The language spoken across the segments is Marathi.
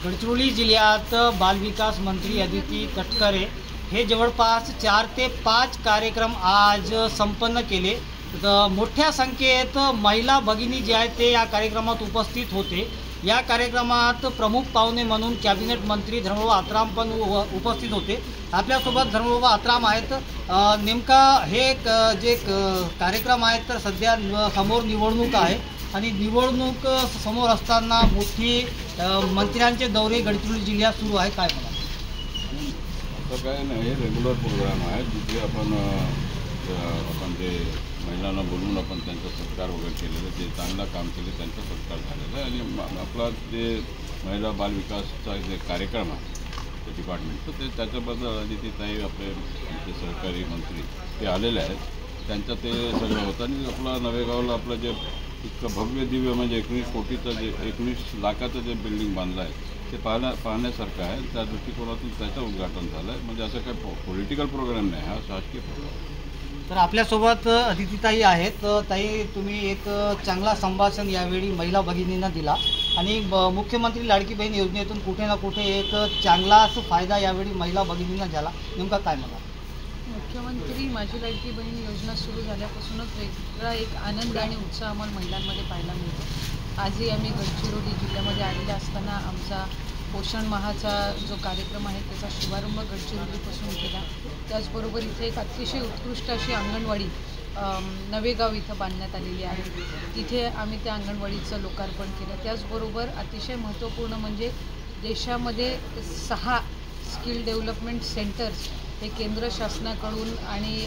गडचिरोली जिल्ह्यात बालविकास मंत्री अदिती तटकरे हे जवळपास 4 ते 5 कार्यक्रम आज संपन्न केले। मोठ्या संख्येत महिला भगिनी जे आहेत ते या कार्यक्रमात उपस्थित होते। या कार्यक्रमात प्रमुख पाहुणे म्हणून कॅबिनेट मंत्री धर्मबाबा आत्राम पण उपस्थित होते। आपल्यासोबत धर्मबाबा आत्राम आहेत। नेमका हे जे कार्यक्रम आहेत तर सध्या समोर निवडणूक आहे आणि निवडणूक समोर असताना मोठी मंत्र्यांचे दौरे गडचिरोली जिल्ह्यात सुरू आहे, काय म्हणा? असं काय नाही, रेग्युलर प्रोग्राम आहे जिथे आपण जे महिलांना बोलून आपण त्यांचा सत्कार वगैरे केलेलं, जे चांगलं काम केले त्यांचा सत्कार झालेला आहे। आणि आपला जे महिला बालविकासचा जे कार्यक्रम आहे ते डिपार्टमेंट, तर ते त्याच्याबद्दल अदितीताई आपले सहकारी मंत्री ते आलेले आहेत, त्यांचं ते सगळं होतं। आणि आपला नवेगावला आपलं जे इतकं भव्य दिव्य म्हणजे 19 कोटीचं जे 19 लाखाचं जे बिल्डिंग बांधलं आहे ते पाहण्यासारखं आहे। त्या दृष्टिकोनातून त्याचं उद्घाटन झालं आहे। म्हणजे असं काही पॉलिटिकल प्रोग्राम नाही, हा शासकीय प्रोग्राम। तर आपल्यासोबत अदितीताई आहेत। ताई, तुम्ही एक चांगला संभाषण यावेळी महिला भगिनींना दिला आणि मुख्यमंत्री लाडकी बहीण योजनेतून कुठे ना कुठे एक चांगलाच फायदा यावेळी महिला भगिनींना झाला, नेमका काय म्हणा? मुख्यमंत्री माझी लाडकी बहीण योजना सुरू झाल्यापासूनच वेगळा एक आनंद आणि उत्साह आम्हाला महिलांमध्ये पाहायला मिळतो। आजही आम्ही गडचिरोली जिल्ह्यामध्ये आलेले असताना आमचा पोषण माहाचा जो कार्यक्रम आहे त्याचा शुभारंभ गडचिरोलीपासून केला। त्याचबरोबर इथे एक अतिशय उत्कृष्ट अशी अंगणवाडी नवेगाव इथं बांधण्यात आलेली आहे, तिथे आम्ही त्या अंगणवाडीचं लोकार्पण केलं। त्याचबरोबर अतिशय महत्त्वपूर्ण म्हणजे देशामध्ये 6 स्किल डेव्हलपमेंट सेंटर्स हे केंद्र शासनाकडून आणि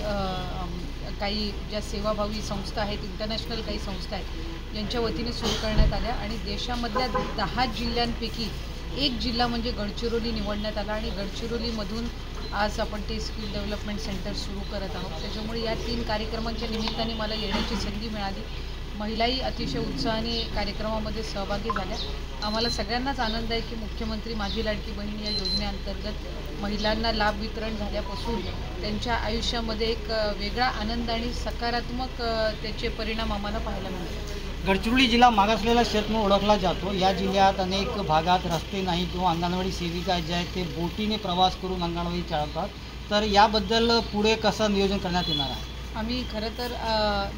काही ज्या सेवाभावी संस्था आहेत, इंटरनॅशनल काही संस्था आहेत, यांच्या वतीने सुरू करण्यात आल्या। आणि देशामधल्या 10 जिल्ह्यांपैकी एक जिल्हा म्हणजे गडचिरोली निवडण्यात आला आणि गडचिरोलीमधून आज आपण ते स्किल डेव्हलपमेंट सेंटर सुरू करत आहोत। त्याच्यामुळे या 3 कार्यक्रमांच्या निमित्ताने मला येण्याची संधी मिळाली। महिलाही अतिशय उत्साहाने कार्यक्रमामध्ये सहभागी झाल्या। आम्हाला सगळ्यांनाच आनंद आहे की मुख्यमंत्री माझी लाडकी बहीण या योजनेअंतर्गत महिलांना लाभ वितरण झाल्यापासून त्यांच्या आयुष्यामध्ये एक वेगळा आनंद आणि सकारात्मक त्याचे परिणाम आम्हाला पाहायला मिळतात। गडचिरोली जिल्हा मागासलेला क्षेत्र म्हणून ओळखला जातो। या जिल्ह्यात अनेक भागात रस्ते नाही किंवा अंगणवाडी सेविका जे आहेत ते बोटीने प्रवास करून अंगणवाडी चालवतात, तर याबद्दल पुढे कसं नियोजन करण्यात येणार आहे? आम्ही खरं तर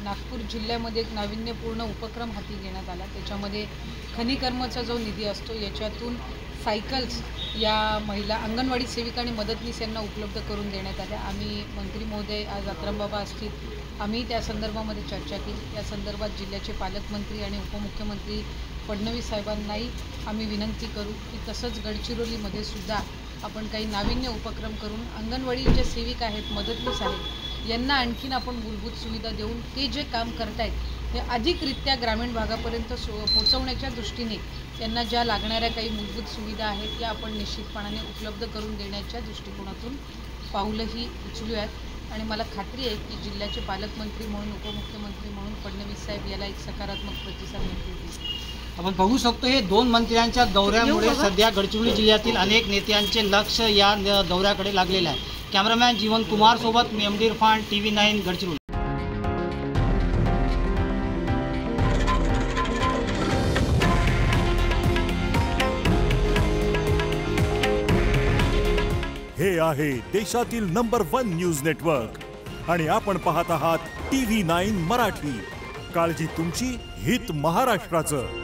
नागपूर जिल्ह्यामध्ये एक नाविन्यपूर्ण उपक्रम हाती घेण्यात आला। त्याच्यामध्ये खनिकर्मचा जो निधी असतो याच्यातून सायकल्स या महिला अंगणवाडी सेविका आणि मदतनीस यांना उपलब्ध करून देण्यात आल्या। आम्ही मंत्री महोदय आज आत्रामबाबा असतील, आम्ही त्या संदर्भामध्ये चर्चा केली। या संदर्भात जिल्ह्याचे पालकमंत्री आणि उपमुख्यमंत्री फडणवीस साहेबांनाही आम्ही विनंती करू की तसंच गडचिरोलीमध्ये सुद्धा आपण काही नाविन्य उपक्रम करून अंगणवाडी ज्या सेविका आहेत, मदतनीस आहेत, यांना आणखीन आपण मूलभूत सुविधा देऊन ते जे काम करतायत हे अधिकरित्या ग्रामीण भागापर्यंत पोहोचवण्याच्या दृष्टीने त्यांना ज्या लागणाऱ्या काही मूलभूत सुविधा आहेत त्या आपण निश्चितपणाने उपलब्ध करून देण्याच्या दृष्टिकोनातून पाऊलंही उचलूयात। आणि मला खात्री आहे की जिल्ह्याचे पालकमंत्री म्हणून, उपमुख्यमंत्री म्हणून फडणवीस साहेब याला एक सकारात्मक प्रतिसाद मिळतील। आपण बघू शकतो हे 2 मंत्र्यांच्या दौऱ्यामुळे सध्या गडचिरोली जिल्ह्यातील अनेक नेत्यांचे लक्ष या दौऱ्याकडे लागलेले आहे। कॅमेरामॅन जीवन कुमार सोबत मी एमडी इरफान, TV9 गडचिरोली। हे आहे देशातील नंबर 1 न्यूज नेटवर्क आणि आपण पाहत आहात TV9 मराठी। काळजी तुमची, हित महाराष्ट्राचं।